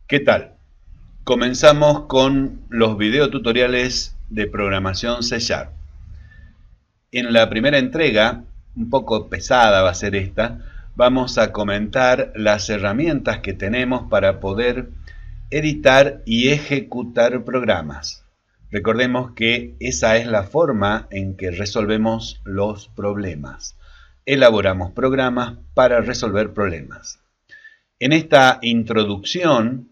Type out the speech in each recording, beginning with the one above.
¿Qué tal? Comenzamos con los videotutoriales de programación C#. En la primera entrega, un poco pesada va a ser esta, vamos a comentar las herramientas que tenemos para poder editar y ejecutar programas. Recordemos que esa es la forma en que resolvemos los problemas. Elaboramos programas para resolver problemas. En esta introducción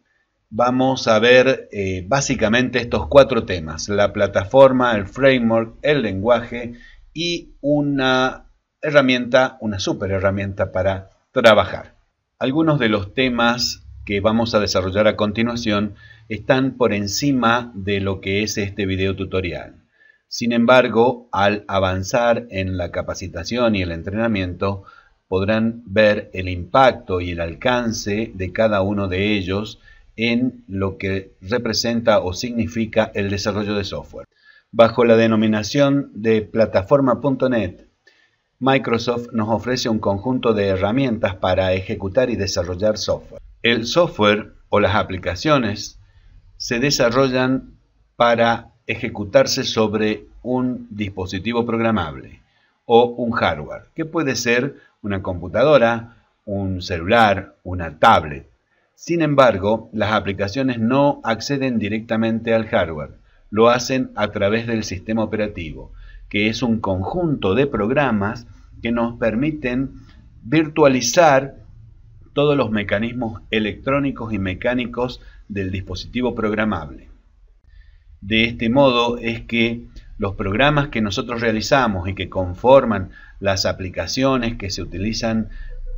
vamos a ver básicamente estos 4 temas: la plataforma, el framework, el lenguaje y una herramienta, una super herramienta para trabajar. Algunos de los temas que vamos a desarrollar a continuación están por encima de lo que es este video tutorial. Sin embargo, al avanzar en la capacitación y el entrenamiento, podrán ver el impacto y el alcance de cada uno de ellos en lo que representa o significa el desarrollo de software. Bajo la denominación de plataforma.net, Microsoft nos ofrece un conjunto de herramientas para ejecutar y desarrollar software. El software o las aplicaciones se desarrollan para ejecutarse sobre un dispositivo programable o un hardware, que puede ser una computadora, un celular, una tablet. Sin embargo, las aplicaciones no acceden directamente al hardware, lo hacen a través del sistema operativo, que es un conjunto de programas que nos permiten virtualizar todos los mecanismos electrónicos y mecánicos del dispositivo programable. De este modo es que los programas que nosotros realizamos y que conforman las aplicaciones que se utilizan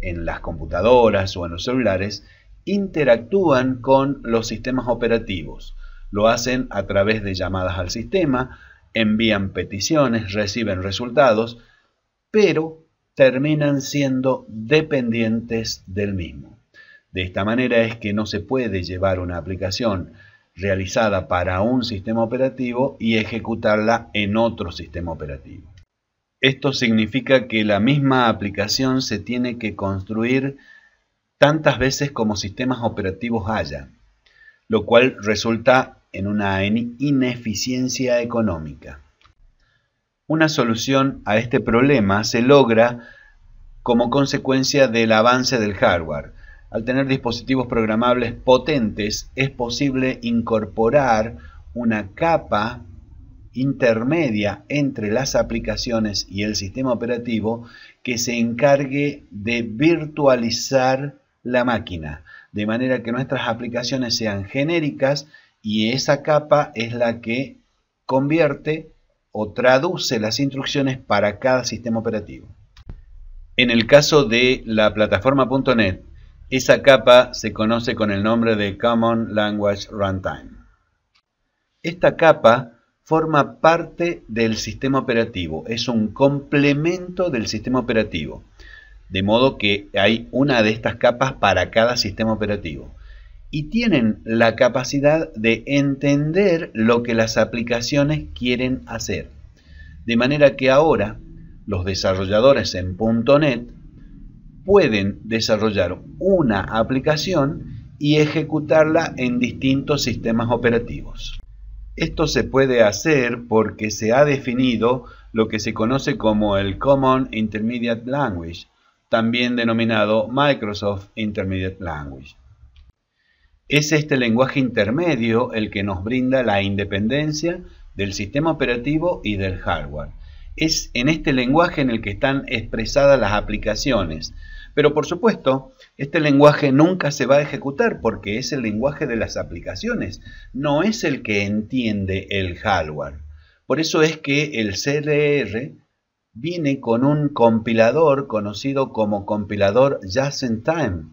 en las computadoras o en los celulares interactúan con los sistemas operativos. Lo hacen a través de llamadas al sistema, envían peticiones, reciben resultados, pero terminan siendo dependientes del mismo. De esta manera es que no se puede llevar una aplicación realizada para un sistema operativo y ejecutarla en otro sistema operativo. Esto significa que la misma aplicación se tiene que construir tantas veces como sistemas operativos haya, lo cual resulta en una ineficiencia económica. Una solución a este problema se logra como consecuencia del avance del hardware. Al tener dispositivos programables potentes, es posible incorporar una capa intermedia entre las aplicaciones y el sistema operativo que se encargue de virtualizar la máquina, de manera que nuestras aplicaciones sean genéricas y esa capa es la que convierte o traduce las instrucciones para cada sistema operativo. En el caso de la plataforma.net, esa capa se conoce con el nombre de Common Language Runtime. Esta capa forma parte del sistema operativo, es un complemento del sistema operativo, de modo que hay una de estas capas para cada sistema operativo y tienen la capacidad de entender lo que las aplicaciones quieren hacer, de manera que ahora los desarrolladores en .NET pueden desarrollar una aplicación y ejecutarla en distintos sistemas operativos. Esto se puede hacer porque se ha definido lo que se conoce como el Common Intermediate Language, también denominado Microsoft Intermediate Language. Es este lenguaje intermedio el que nos brinda la independencia del sistema operativo y del hardware. Es en este lenguaje en el que están expresadas las aplicaciones, pero por supuesto, este lenguaje nunca se va a ejecutar porque es el lenguaje de las aplicaciones, no es el que entiende el hardware. Por eso es que el CLR viene con un compilador conocido como compilador Just-in-Time,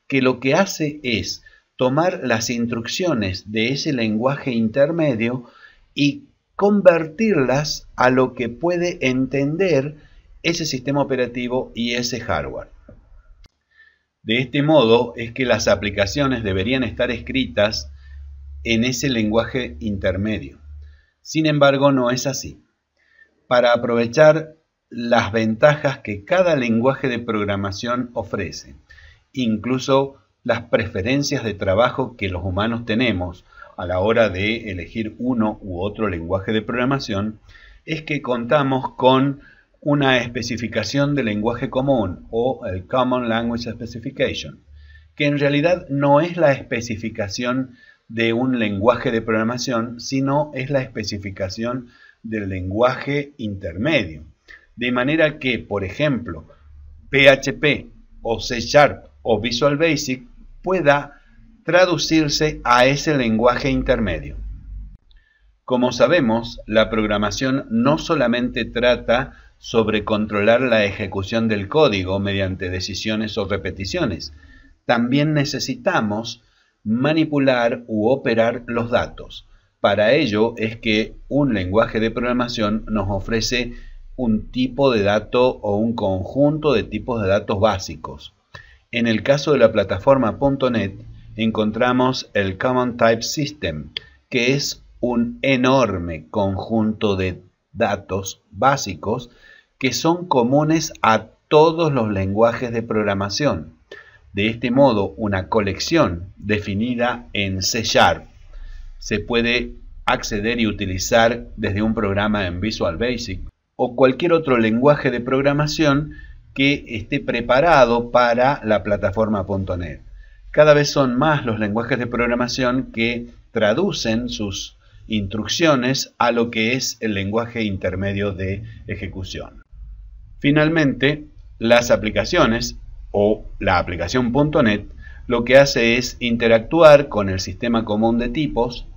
que lo que hace es tomar las instrucciones de ese lenguaje intermedio y convertirlas a lo que puede entender ese sistema operativo y ese hardware. De este modo es que las aplicaciones deberían estar escritas en ese lenguaje intermedio. Sin embargo, no es así. Para aprovechar las ventajas que cada lenguaje de programación ofrece, incluso las preferencias de trabajo que los humanos tenemos a la hora de elegir uno u otro lenguaje de programación es que contamos con una especificación de lenguaje común o el Common Language Specification, que en realidad no es la especificación de un lenguaje de programación, sino es la especificación del lenguaje intermedio. De manera que, por ejemplo, PHP o C# o Visual Basic pueda traducirse a ese lenguaje intermedio. Como sabemos, la programación no solamente trata sobre controlar la ejecución del código mediante decisiones o repeticiones, también necesitamos manipular u operar los datos. Para ello es que un lenguaje de programación nos ofrece un tipo de dato o un conjunto de tipos de datos básicos. En el caso de la plataforma .NET encontramos el Common Type System, que es un enorme conjunto de datos básicos que son comunes a todos los lenguajes de programación. De este modo, una colección definida en C# se puede acceder y utilizar desde un programa en Visual Basic o cualquier otro lenguaje de programación que esté preparado para la plataforma .NET. Cada vez son más los lenguajes de programación que traducen sus instrucciones a lo que es el lenguaje intermedio de ejecución. Finalmente, las aplicaciones o la aplicación .NET lo que hace es interactuar con el sistema común de tipos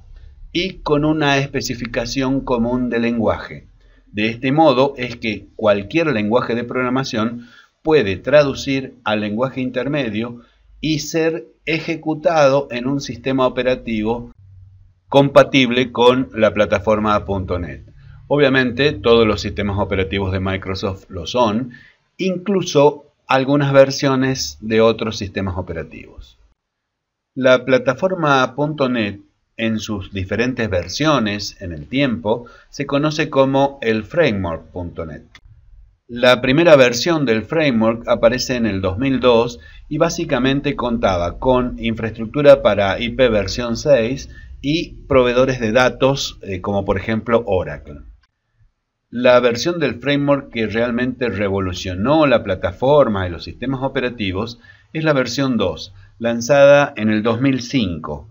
y con una especificación común de lenguaje. De este modo es que cualquier lenguaje de programación puede traducir al lenguaje intermedio y ser ejecutado en un sistema operativo compatible con la plataforma .NET. Obviamente todos los sistemas operativos de Microsoft lo son, incluso algunas versiones de otros sistemas operativos. La plataforma .NET en sus diferentes versiones en el tiempo se conoce como el framework.NET. La primera versión del framework aparece en el 2002 y básicamente contaba con infraestructura para IP versión 6 y proveedores de datos como por ejemplo Oracle. La versión del framework que realmente revolucionó la plataforma y los sistemas operativos es la versión 2, lanzada en el 2005.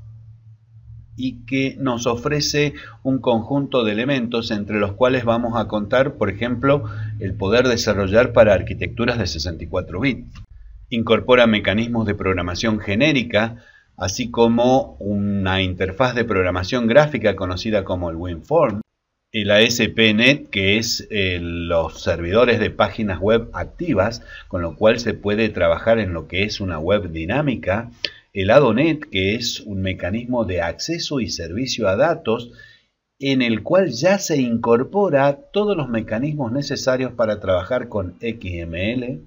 Y que nos ofrece un conjunto de elementos entre los cuales vamos a contar, por ejemplo, el poder desarrollar para arquitecturas de 64 bits. Incorpora mecanismos de programación genérica, así como una interfaz de programación gráfica conocida como el WinForm, el ASP.NET, que es los servidores de páginas web activas, con lo cual se puede trabajar en lo que es una web dinámica, el ADO.NET, que es un mecanismo de acceso y servicio a datos en el cual ya se incorpora todos los mecanismos necesarios para trabajar con XML.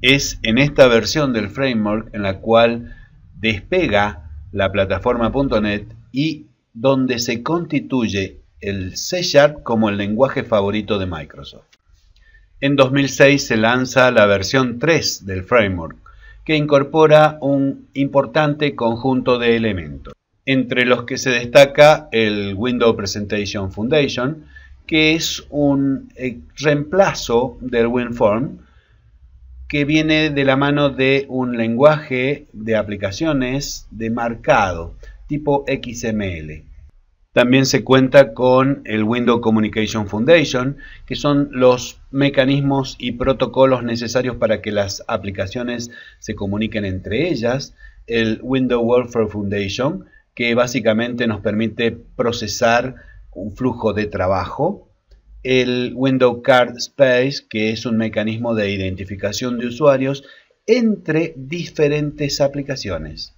Es en esta versión del framework en la cual despega la plataforma .NET y donde se constituye el C# como el lenguaje favorito de Microsoft. En 2006 se lanza la versión 3 del framework, que incorpora un importante conjunto de elementos, entre los que se destaca el Windows Presentation Foundation, que es un reemplazo del WinForm, que viene de la mano de un lenguaje de aplicaciones de marcado, tipo XML. También se cuenta con el Windows Communication Foundation, que son los mecanismos y protocolos necesarios para que las aplicaciones se comuniquen entre ellas. El Windows Workflow Foundation, que básicamente nos permite procesar un flujo de trabajo. El Windows Card Space, que es un mecanismo de identificación de usuarios entre diferentes aplicaciones.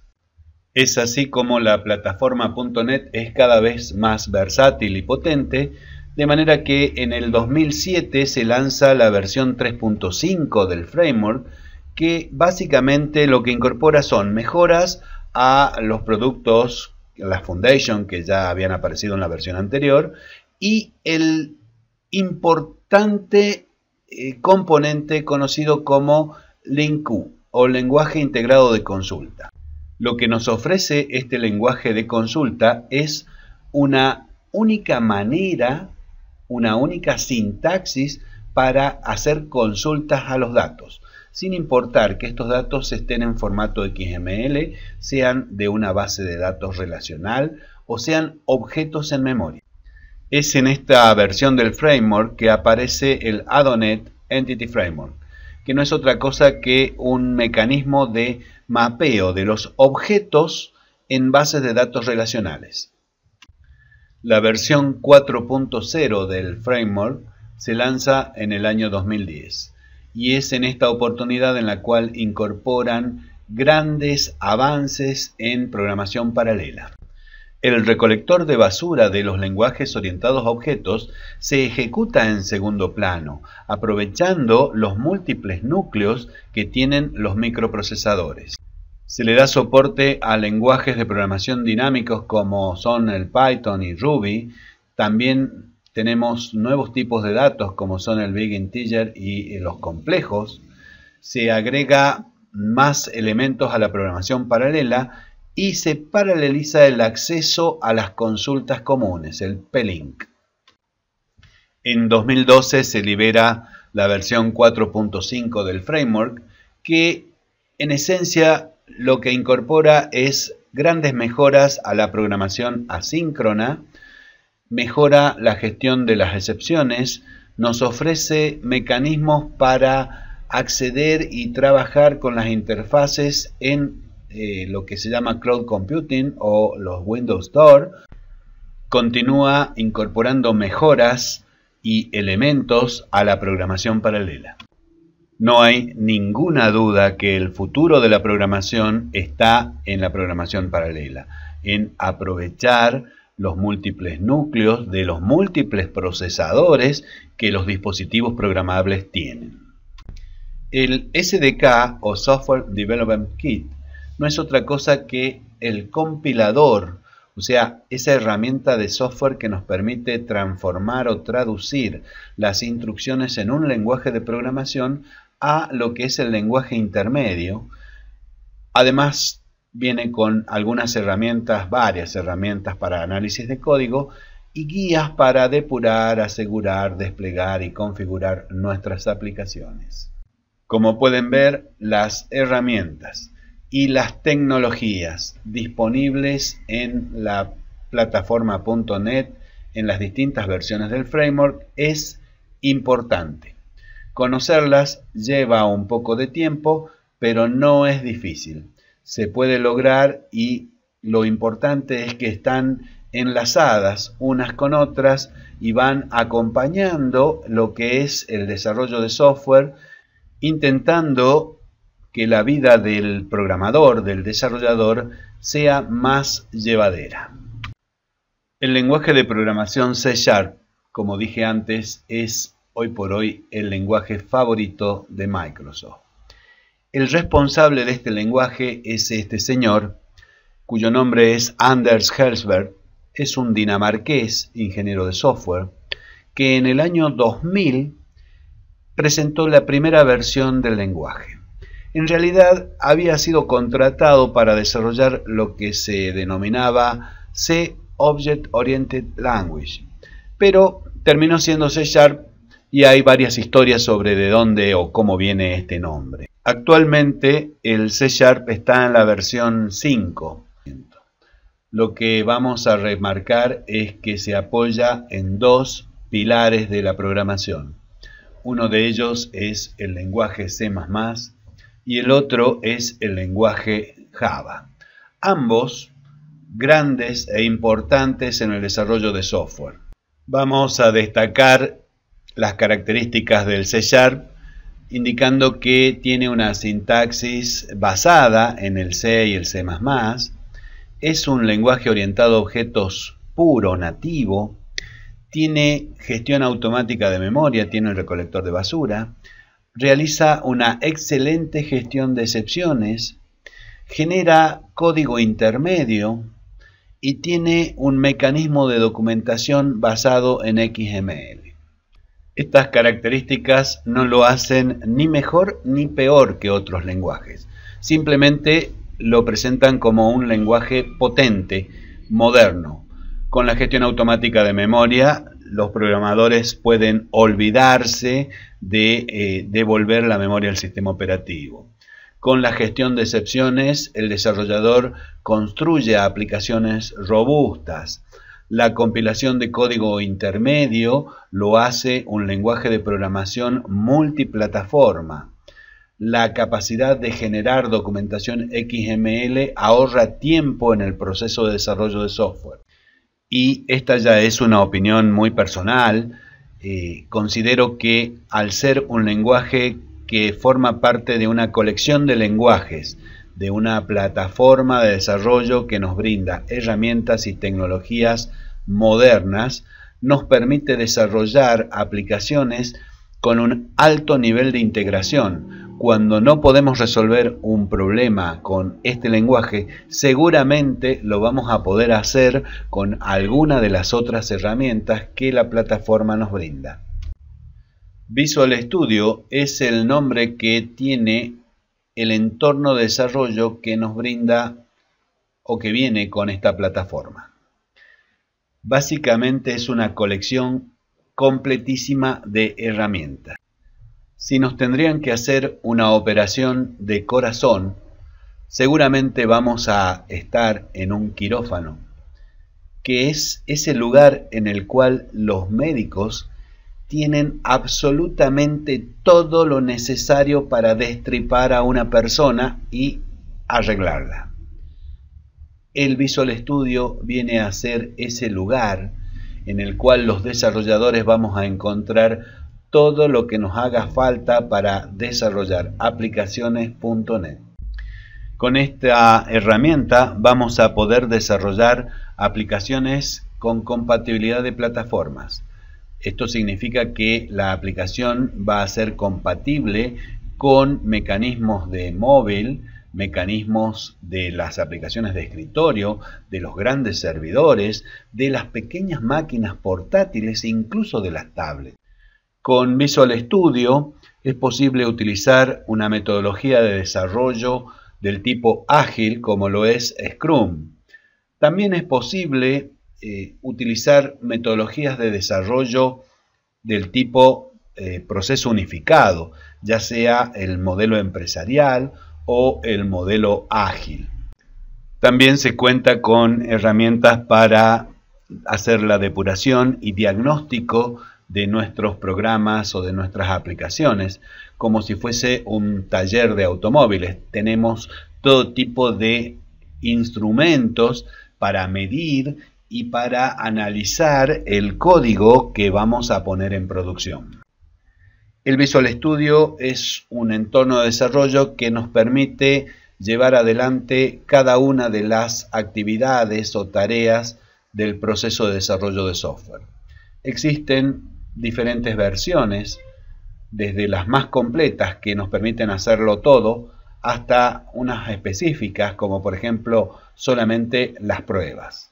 Es así como la plataforma .NET es cada vez más versátil y potente, de manera que en el 2007 se lanza la versión 3.5 del framework, que básicamente lo que incorpora son mejoras a los productos, la Foundation, que ya habían aparecido en la versión anterior, y el importante componente conocido como LINQ, o lenguaje integrado de consulta. Lo que nos ofrece este lenguaje de consulta es una única manera, una única sintaxis para hacer consultas a los datos, sin importar que estos datos estén en formato XML, sean de una base de datos relacional o sean objetos en memoria. Es en esta versión del framework que aparece el Adonet Entity Framework, que no es otra cosa que un mecanismo de mapeo de los objetos en bases de datos relacionales. La versión 4.0 del framework se lanza en el año 2010 y es en esta oportunidad en la cual incorporan grandes avances en programación paralela. El recolector de basura de los lenguajes orientados a objetos se ejecuta en segundo plano, aprovechando los múltiples núcleos que tienen los microprocesadores. Se le da soporte a lenguajes de programación dinámicos como son el Python y Ruby. También tenemos nuevos tipos de datos como son el Big Integer y los complejos. Se agrega más elementos a la programación paralela y se paraleliza el acceso a las consultas comunes, el P-Link. En 2012 se libera la versión 4.5 del framework, que en esencia lo que incorpora es grandes mejoras a la programación asíncrona, mejora la gestión de las excepciones, nos ofrece mecanismos para acceder y trabajar con las interfaces en lo que se llama Cloud Computing o los Windows Store. Continúa incorporando mejoras y elementos a la programación paralela. No hay ninguna duda que el futuro de la programación está en la programación paralela, en aprovechar los múltiples núcleos de los múltiples procesadores que los dispositivos programables tienen. El SDK o Software Development Kit no es otra cosa que el compilador, o sea, esa herramienta de software que nos permite transformar o traducir las instrucciones en un lenguaje de programación a lo que es el lenguaje intermedio. Además, viene con algunas herramientas, varias herramientas para análisis de código y guías para depurar, asegurar, desplegar y configurar nuestras aplicaciones. Como pueden ver, las herramientas y las tecnologías disponibles en la plataforma .NET en las distintas versiones del framework es importante. Conocerlas lleva un poco de tiempo, pero no es difícil. Se puede lograr y lo importante es que están enlazadas unas con otras y van acompañando lo que es el desarrollo de software, intentando que la vida del programador, del desarrollador, sea más llevadera. El lenguaje de programación C#, como dije antes, es hoy por hoy el lenguaje favorito de Microsoft. El responsable de este lenguaje es este señor, cuyo nombre es Anders Hellsberg. Es un dinamarqués, ingeniero de software, que en el año 2000 presentó la primera versión del lenguaje. En realidad había sido contratado para desarrollar lo que se denominaba C Object Oriented Language, pero terminó siendo C# y hay varias historias sobre de dónde o cómo viene este nombre. Actualmente el C# está en la versión 5. Lo que vamos a remarcar es que se apoya en dos pilares de la programación. Uno de ellos es el lenguaje C++ y el otro es el lenguaje Java. Ambos grandes e importantes en el desarrollo de software. Vamos a destacar las características del C#, indicando que tiene una sintaxis basada en el C y el C++. Es un lenguaje orientado a objetos puro, nativo. Tiene gestión automática de memoria, tiene el recolector de basura. Realiza una excelente gestión de excepciones. Genera código intermedio. Y tiene un mecanismo de documentación basado en XML. Estas características no lo hacen ni mejor ni peor que otros lenguajes. Simplemente lo presentan como un lenguaje potente, moderno. Con la gestión automática de memoria, los programadores pueden olvidarse de devolver la memoria al sistema operativo. Con la gestión de excepciones, el desarrollador construye aplicaciones robustas. La compilación de código intermedio lo hace un lenguaje de programación multiplataforma. La capacidad de generar documentación XML ahorra tiempo en el proceso de desarrollo de software. Y esta ya es una opinión muy personal. Considero que al ser un lenguaje que forma parte de una colección de lenguajes, de una plataforma de desarrollo que nos brinda herramientas y tecnologías modernas, nos permite desarrollar aplicaciones con un alto nivel de integración. Cuando no podemos resolver un problema con este lenguaje, seguramente lo vamos a poder hacer con alguna de las otras herramientas que la plataforma nos brinda. Visual Studio es el nombre que tiene el entorno de desarrollo que nos brinda o que viene con esta plataforma. Básicamente es una colección completísima de herramientas. Si nos tendrían que hacer una operación de corazón, seguramente vamos a estar en un quirófano, que es ese lugar en el cual los médicos tienen absolutamente todo lo necesario para destripar a una persona y arreglarla. El Visual Studio viene a ser ese lugar en el cual los desarrolladores vamos a encontrar todo lo que nos haga falta para desarrollar aplicaciones.net. Con esta herramienta vamos a poder desarrollar aplicaciones con compatibilidad de plataformas. Esto significa que la aplicación va a ser compatible con mecanismos de móvil, mecanismos de las aplicaciones de escritorio, de los grandes servidores, de las pequeñas máquinas portátiles e incluso de las tablets. Con Visual Studio es posible utilizar una metodología de desarrollo del tipo ágil como lo es Scrum. También es posible utilizar metodologías de desarrollo del tipo proceso unificado, ya sea el modelo empresarial o el modelo ágil. También se cuenta con herramientas para hacer la depuración y diagnóstico de nuestros programas o de nuestras aplicaciones, como si fuese un taller de automóviles. Tenemos todo tipo de instrumentos para medir y para analizar el código que vamos a poner en producción. El Visual Studio es un entorno de desarrollo que nos permite llevar adelante cada una de las actividades o tareas del proceso de desarrollo de software. Existen diferentes versiones, desde las más completas que nos permiten hacerlo todo, hasta unas específicas como por ejemplo solamente las pruebas.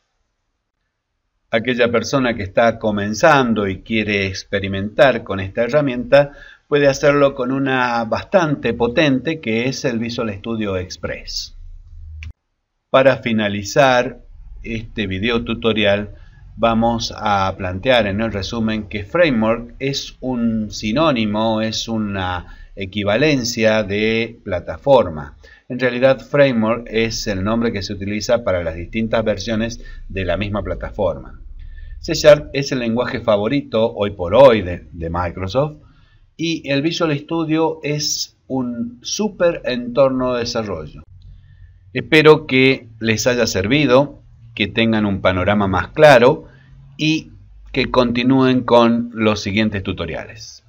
Aquella persona que está comenzando y quiere experimentar con esta herramienta puede hacerlo con una bastante potente que es el Visual Studio Express. Para finalizar este video tutorial vamos a plantear en el resumen que framework es un sinónimo, es una equivalencia de plataforma. En realidad framework es el nombre que se utiliza para las distintas versiones de la misma plataforma. C# es el lenguaje favorito hoy por hoy de Microsoft y el Visual Studio es un súper entorno de desarrollo. Espero que les haya servido, que tengan un panorama más claro y que continúen con los siguientes tutoriales.